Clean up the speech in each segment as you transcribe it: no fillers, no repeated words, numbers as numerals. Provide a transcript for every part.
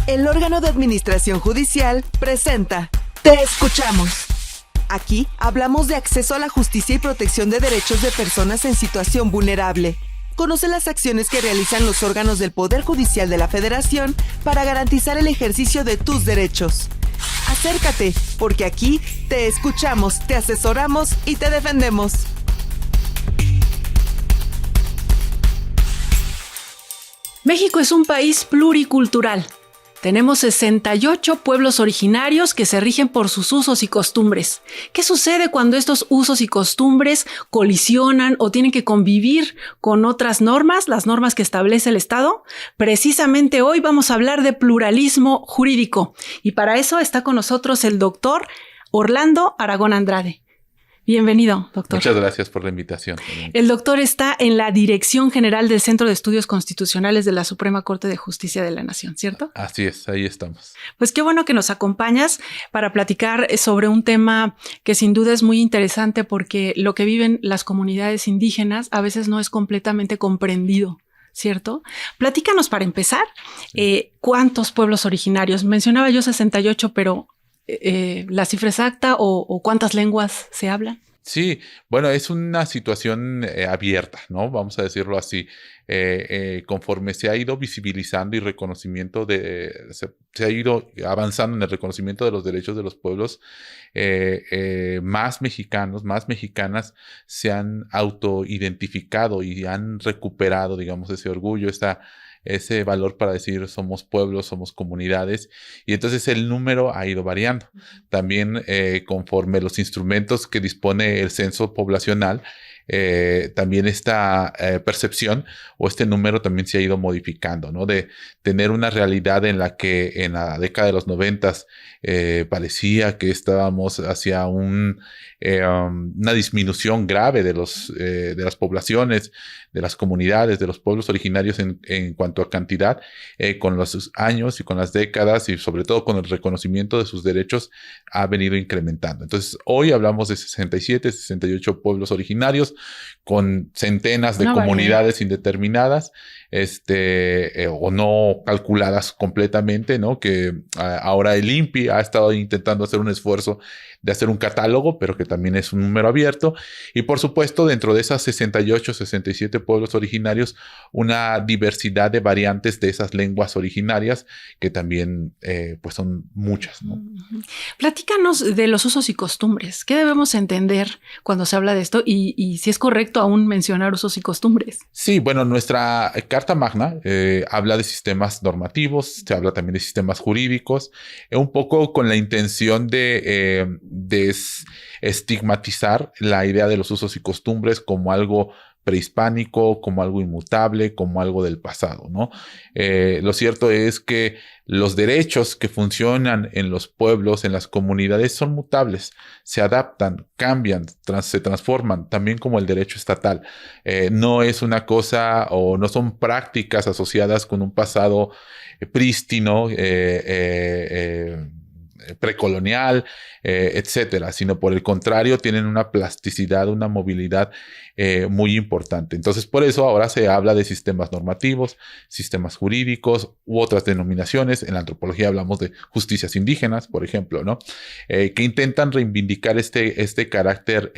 El órgano de administración judicial presenta Te Escuchamos. Aquí hablamos de acceso a la justicia y protección de derechos de personas en situación vulnerable. Conoce las acciones que realizan los órganos del Poder Judicial de la Federación para garantizar el ejercicio de tus derechos. Acércate, porque aquí te escuchamos, te asesoramos y te defendemos. México es un país pluricultural. Tenemos 68 pueblos originarios que se rigen por sus usos y costumbres. ¿Qué sucede cuando estos usos y costumbres colisionan o tienen que convivir con otras normas, las normas que establece el Estado? Precisamente hoy vamos a hablar de pluralismo jurídico. Y para eso está con nosotros el doctor Orlando Aragón Andrade. Bienvenido, doctor. Muchas gracias por la invitación. El doctor está en la Dirección General del Centro de Estudios Constitucionales de la Suprema Corte de Justicia de la Nación, ¿cierto? Así es, ahí estamos. Pues qué bueno que nos acompañas para platicar sobre un tema que sin duda es muy interesante porque lo que viven las comunidades indígenas a veces no es completamente comprendido, ¿cierto? Platícanos para empezar, ¿cuántos pueblos originarios? Mencionaba yo 68, pero ¿la cifra exacta o cuántas lenguas se hablan? Sí, bueno, es una situación abierta, ¿no? Vamos a decirlo así. Conforme se ha ido visibilizando y reconocimiento se ha ido avanzando en el reconocimiento de los derechos de los pueblos, más mexicanos, más mexicanas se han autoidentificado y han recuperado, digamos, ese orgullo, ese valor para decir somos pueblos, somos comunidades, y entonces el número ha ido variando. También conforme los instrumentos que dispone el censo poblacional, también esta percepción o este número también se ha ido modificando, ¿no? De tener una realidad en la que en la década de los 90 parecía que estábamos hacia una disminución grave de las poblaciones, de las comunidades, de los pueblos originarios en cuanto a cantidad, con los años y con las décadas y sobre todo con el reconocimiento de sus derechos ha venido incrementando. Entonces hoy hablamos de 67, 68 pueblos originarios con centenas de comunidades indeterminadas, o no calculadas completamente, ¿no? Que ahora el INPI ha estado intentando hacer un esfuerzo de hacer un catálogo, pero que también es un número abierto. Y por supuesto, dentro de esas 68, 67 pueblos originarios, una diversidad de variantes de esas lenguas originarias, que también pues son muchas, ¿no? Platícanos de los usos y costumbres. ¿Qué debemos entender cuando se habla de esto? Y si es correcto aún mencionar usos y costumbres. Sí, bueno, nuestra Carta Magna habla de sistemas normativos, se habla también de sistemas jurídicos, un poco con la intención de estigmatizar la idea de los usos y costumbres como algo prehispánico, como algo inmutable, como algo del pasado, ¿no? Lo cierto es que los derechos que funcionan en los pueblos, en las comunidades, son mutables, se adaptan, cambian, se transforman, también como el derecho estatal. No es una cosa o no son prácticas asociadas con un pasado prístino, precolonial, etcétera, sino por el contrario tienen una plasticidad, una movilidad muy importante. Entonces por eso ahora se habla de sistemas normativos, sistemas jurídicos u otras denominaciones. En la antropología hablamos de justicias indígenas, por ejemplo, ¿no? Que intentan reivindicar este carácter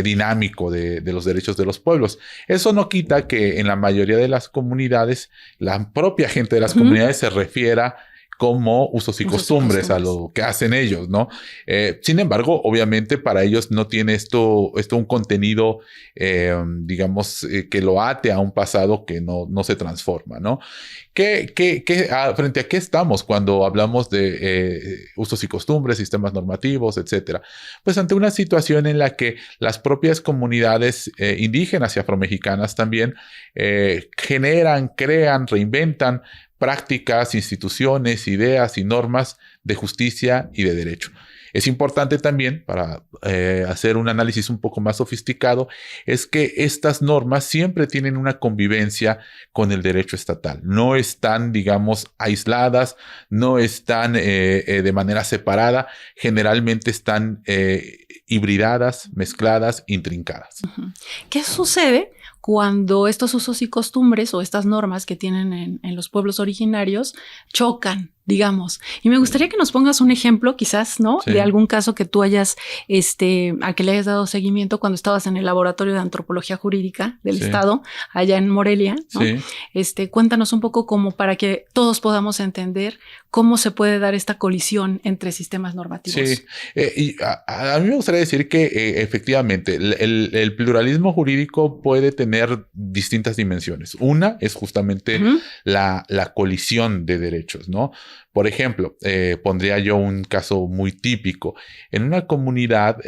dinámico de los derechos de los pueblos. Eso no quita que en la mayoría de las comunidades, la propia gente de las comunidades se refiera como usos y costumbres a lo que hacen ellos, ¿no? Sin embargo, obviamente para ellos no tiene esto un contenido, digamos, que lo ate a un pasado que no se transforma, ¿no? ¿Frente a qué estamos cuando hablamos de usos y costumbres, sistemas normativos, etcétera? Pues ante una situación en la que las propias comunidades indígenas y afromexicanas también generan, crean, reinventan prácticas, instituciones, ideas y normas de justicia y de derecho. Es importante también, para hacer un análisis un poco más sofisticado, es que estas normas siempre tienen una convivencia con el derecho estatal. No están, digamos, aisladas, no están de manera separada, generalmente están hibridadas, mezcladas, intrincadas. ¿Qué sucede cuando estos usos y costumbres o estas normas que tienen en los pueblos originarios chocan, digamos. Y me gustaría que nos pongas un ejemplo, quizás, ¿no? Sí. De algún caso que tú hayas, al que le hayas dado seguimiento cuando estabas en el Laboratorio de Antropología Jurídica del Sí. Estado, allá en Morelia, ¿no? Sí. Cuéntanos un poco como para que todos podamos entender cómo se puede dar esta colisión entre sistemas normativos. Sí, y a mí me gustaría decir que efectivamente el pluralismo jurídico puede tener distintas dimensiones. Una es justamente la colisión de derechos, ¿no? Por ejemplo, pondría yo un caso muy típico. En una comunidad,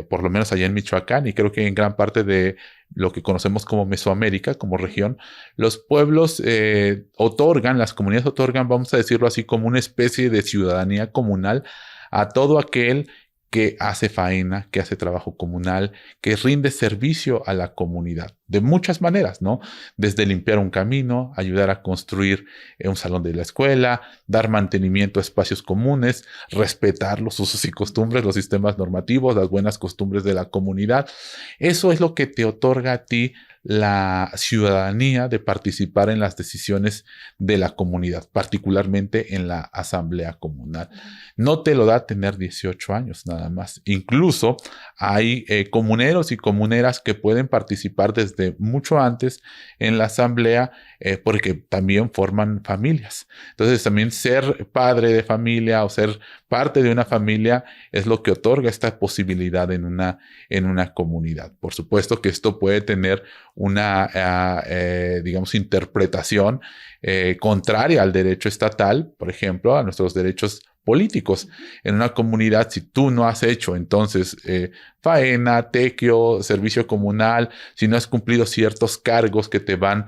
por lo menos allá en Michoacán, y creo que en gran parte de lo que conocemos como Mesoamérica, como región, los pueblos las comunidades otorgan, vamos a decirlo así, como una especie de ciudadanía comunal a todo aquel que hace faena, que hace trabajo comunal, que rinde servicio a la comunidad, de muchas maneras, ¿no? Desde limpiar un camino, ayudar a construir un salón de la escuela, dar mantenimiento a espacios comunes, respetar los usos y costumbres, los sistemas normativos, las buenas costumbres de la comunidad. Eso es lo que te otorga a ti la ciudadanía de participar en las decisiones de la comunidad, particularmente en la asamblea comunal. No te lo da tener 18 años nada más. Incluso hay comuneros y comuneras que pueden participar desde mucho antes en la asamblea porque también forman familias. Entonces también ser padre de familia o ser parte de una familia es lo que otorga esta posibilidad en una comunidad. Por supuesto que esto puede tener una, digamos, interpretación contraria al derecho estatal, por ejemplo, a nuestros derechos políticos. En una comunidad, si tú no has hecho entonces faena, tequio, servicio comunal, si no has cumplido ciertos cargos que te van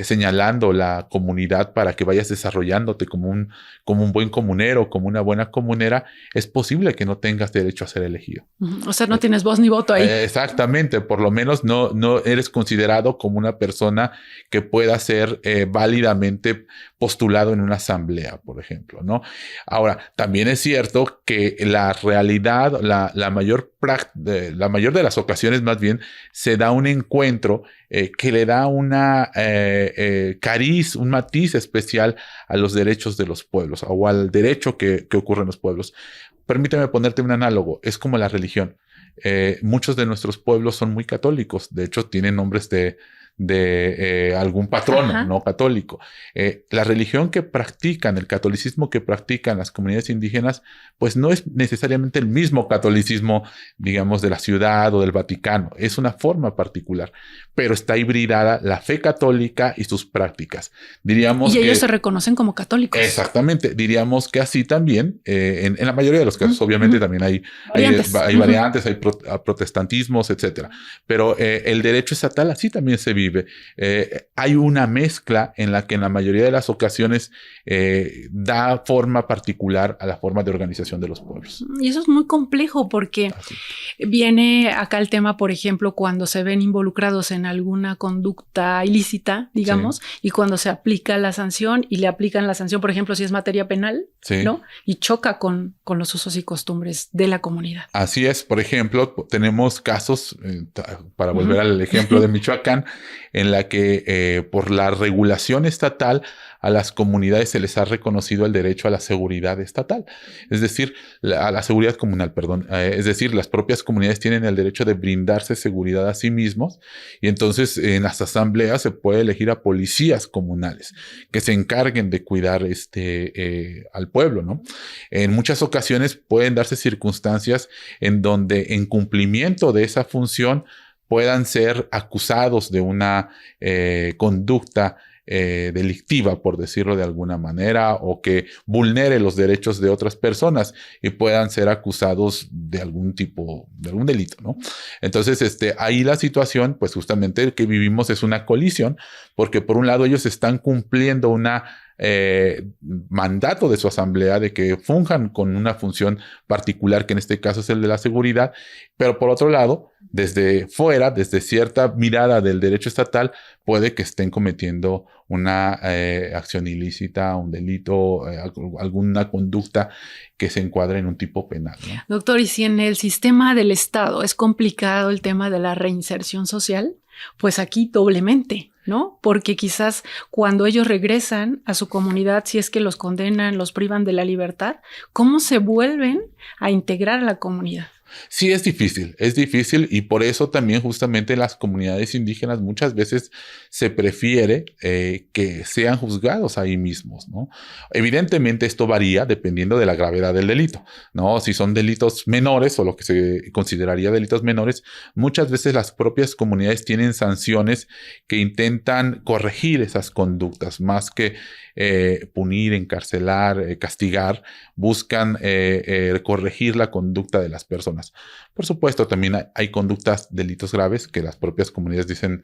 señalando la comunidad para que vayas desarrollándote como un buen comunero, como una buena comunera, es posible que no tengas derecho a ser elegido. O sea, no tienes voz ni voto ahí. Exactamente, por lo menos no eres considerado como una persona que pueda ser válidamente postulado en una asamblea, por ejemplo, ¿no? Ahora, también es cierto que la realidad, la mayor de las ocasiones más bien, se da un encuentro que le da una cariz, un matiz especial a los derechos de los pueblos o al derecho que ocurre en los pueblos. Permíteme ponerte un análogo, es como la religión. Muchos de nuestros pueblos son muy católicos, de hecho tienen nombres de algún patrono no católico. La religión que practican, el catolicismo que practican las comunidades indígenas, pues no es necesariamente el mismo catolicismo, digamos, de la ciudad o del Vaticano. Es una forma particular, pero está hibridada la fe católica y sus prácticas. Diríamos y ellos se reconocen como católicos. Exactamente. Diríamos que así también, en la mayoría de los casos, obviamente también hay variantes, hay protestantismos, etcétera. Pero el derecho estatal así también se vive. Hay una mezcla en la que en la mayoría de las ocasiones da forma particular a la forma de organización de los pueblos. Y eso es muy complejo porque viene acá el tema, por ejemplo, cuando se ven involucrados en alguna conducta ilícita, digamos, y cuando se aplica la sanción y le aplican la sanción, por ejemplo, si es materia penal, ¿no? Y choca con los usos y costumbres de la comunidad. Así es. Por ejemplo, tenemos casos, para volver al ejemplo de Michoacán, en la que por la regulación estatal a las comunidades se les ha reconocido el derecho a la seguridad estatal, es decir, a la seguridad comunal, perdón. Es decir, las propias comunidades tienen el derecho de brindarse seguridad a sí mismos y entonces en las asambleas se puede elegir a policías comunales que se encarguen de cuidar al pueblo, ¿no? En muchas ocasiones pueden darse circunstancias en donde en cumplimiento de esa función puedan ser acusados de una conducta delictiva, por decirlo de alguna manera, o que vulnere los derechos de otras personas y puedan ser acusados de algún tipo, de algún delito, ¿no? Entonces, ahí la situación, pues justamente que vivimos es una colisión, porque por un lado ellos están cumpliendo una mandato de su asamblea de que funjan con una función particular, que en este caso es el de la seguridad, pero por otro lado, desde fuera, desde cierta mirada del derecho estatal, puede que estén cometiendo una acción ilícita, un delito, alguna conducta que se encuadre en un tipo penal, ¿no? Doctor, ¿y si en el sistema del Estado es complicado el tema de la reinserción social? pues aquí doblemente, ¿no? Porque quizás cuando ellos regresan a su comunidad, si es que los condenan, los privan de la libertad, ¿cómo se vuelven a integrar a la comunidad? Sí, es difícil y por eso también justamente en las comunidades indígenas muchas veces se prefiere que sean juzgados ahí mismos, ¿no? Evidentemente esto varía dependiendo de la gravedad del delito, ¿no? Si son delitos menores o lo que se consideraría delitos menores, muchas veces las propias comunidades tienen sanciones que intentan corregir esas conductas, más que punir, encarcelar, castigar, buscan corregir la conducta de las personas. Por supuesto, también hay conductas, delitos graves que las propias comunidades dicen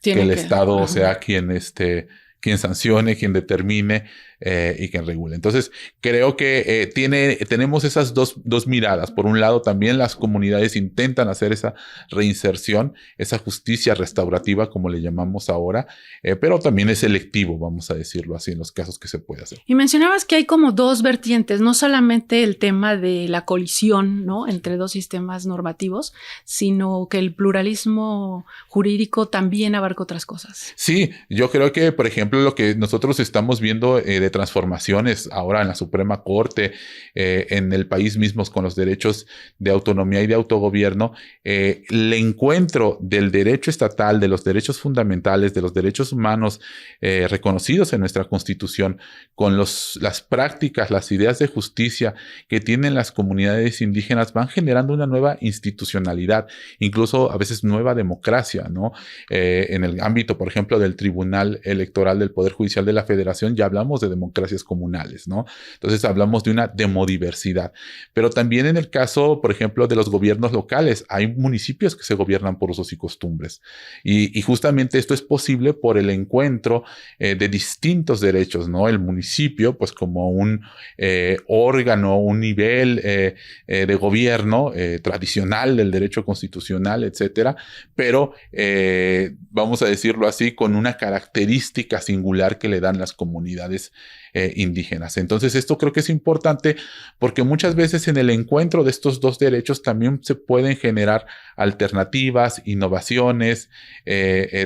que el Estado sea quien sancione, quien determine y quien regule. Entonces, creo que tenemos esas dos miradas. Por un lado, también las comunidades intentan hacer esa reinserción, esa justicia restaurativa, como le llamamos ahora, pero también es selectivo, vamos a decirlo así, en los casos que se puede hacer. Y mencionabas que hay como dos vertientes, no solamente el tema de la colisión, ¿no?, entre dos sistemas normativos, sino que el pluralismo jurídico también abarca otras cosas. Sí, yo creo que, por ejemplo, lo que nosotros estamos viendo de transformaciones ahora en la Suprema Corte, en el país mismo con los derechos de autonomía y de autogobierno, el encuentro del derecho estatal, de los derechos fundamentales, de los derechos humanos reconocidos en nuestra Constitución, con las prácticas, las ideas de justicia que tienen las comunidades indígenas, van generando una nueva institucionalidad, incluso a veces nueva democracia, ¿no? En el ámbito, por ejemplo, del Tribunal Electoral del Poder Judicial de la Federación, ya hablamos de democracias comunales, ¿no? Entonces hablamos de una demodiversidad. Pero también en el caso, por ejemplo, de los gobiernos locales, hay municipios que se gobiernan por usos y costumbres. Y justamente esto es posible por el encuentro de distintos derechos, ¿no? El municipio, pues como un órgano, un nivel de gobierno tradicional del derecho constitucional, etcétera, pero vamos a decirlo así, con una característica singular que le dan las comunidades indígenas. Entonces esto creo que es importante porque muchas veces en el encuentro de estos dos derechos también se pueden generar alternativas, innovaciones,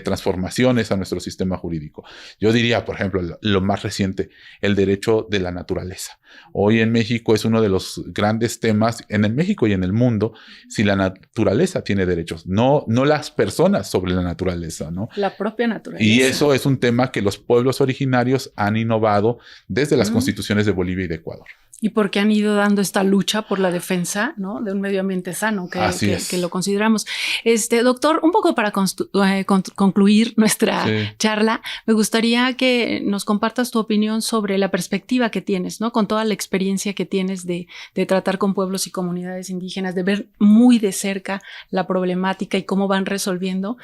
transformaciones a nuestro sistema jurídico. Yo diría, por ejemplo, lo más reciente, el derecho de la naturaleza. Hoy en México es uno de los grandes temas, en el México y en el mundo, si la naturaleza tiene derechos, no las personas sobre la naturaleza, ¿no? La propia naturaleza. Y eso es un tema que los pueblos originarios han innovado desde las constituciones de Bolivia y de Ecuador. Y porque han ido dando esta lucha por la defensa, ¿no?, de un medio ambiente sano, que lo consideramos. Doctor, un poco para concluir nuestra charla, me gustaría que nos compartas tu opinión sobre la perspectiva que tienes, ¿no?, con toda la experiencia que tienes de tratar con pueblos y comunidades indígenas, de ver muy de cerca la problemática y cómo van resolviendo.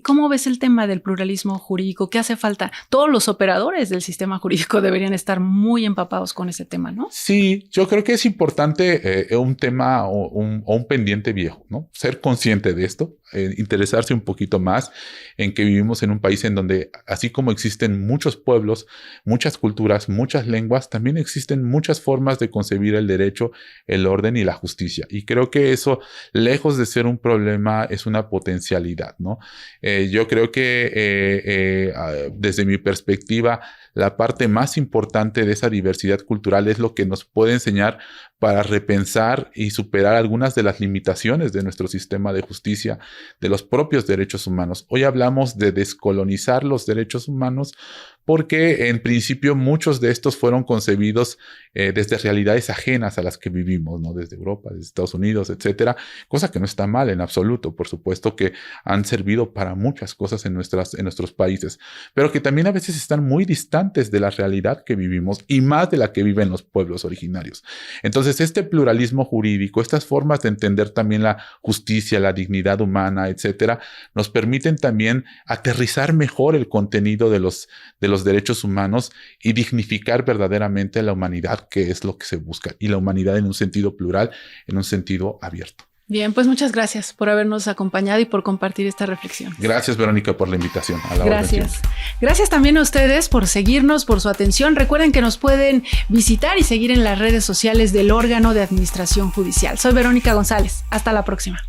¿Cómo ves el tema del pluralismo jurídico? ¿Qué hace falta? Todos los operadores del sistema jurídico deberían estar muy empapados con ese tema, ¿no? Sí, yo creo que es importante un tema o un pendiente viejo, ¿no? Ser consciente de esto, interesarse un poquito más en que vivimos en un país en donde, así como existen muchos pueblos, muchas culturas, muchas lenguas, también existen muchas formas de concebir el derecho, el orden y la justicia. Y creo que eso, lejos de ser un problema, es una potencialidad, ¿no? Yo creo que desde mi perspectiva, la parte más importante de esa diversidad cultural es lo que nos puede enseñar para repensar y superar algunas de las limitaciones de nuestro sistema de justicia, de los propios derechos humanos. Hoy hablamos de descolonizar los derechos humanos porque en principio muchos de estos fueron concebidos desde realidades ajenas a las que vivimos, ¿no? Desde Europa, desde Estados Unidos, etcétera, cosa que no está mal en absoluto, por supuesto que han servido para muchas cosas en nuestros países, pero que también a veces están muy distantes de la realidad que vivimos y más de la que viven los pueblos originarios. Entonces, este pluralismo jurídico, estas formas de entender también la justicia, la dignidad humana, etcétera, nos permiten también aterrizar mejor el contenido de los derechos humanos y dignificar verdaderamente la humanidad, que es lo que se busca, y la humanidad en un sentido plural, en un sentido abierto. Bien, pues muchas gracias por habernos acompañado y por compartir esta reflexión. Gracias, Verónica, por la invitación. Gracias. Gracias también a ustedes por seguirnos, por su atención. Recuerden que nos pueden visitar y seguir en las redes sociales del órgano de administración judicial. Soy Verónica González. Hasta la próxima.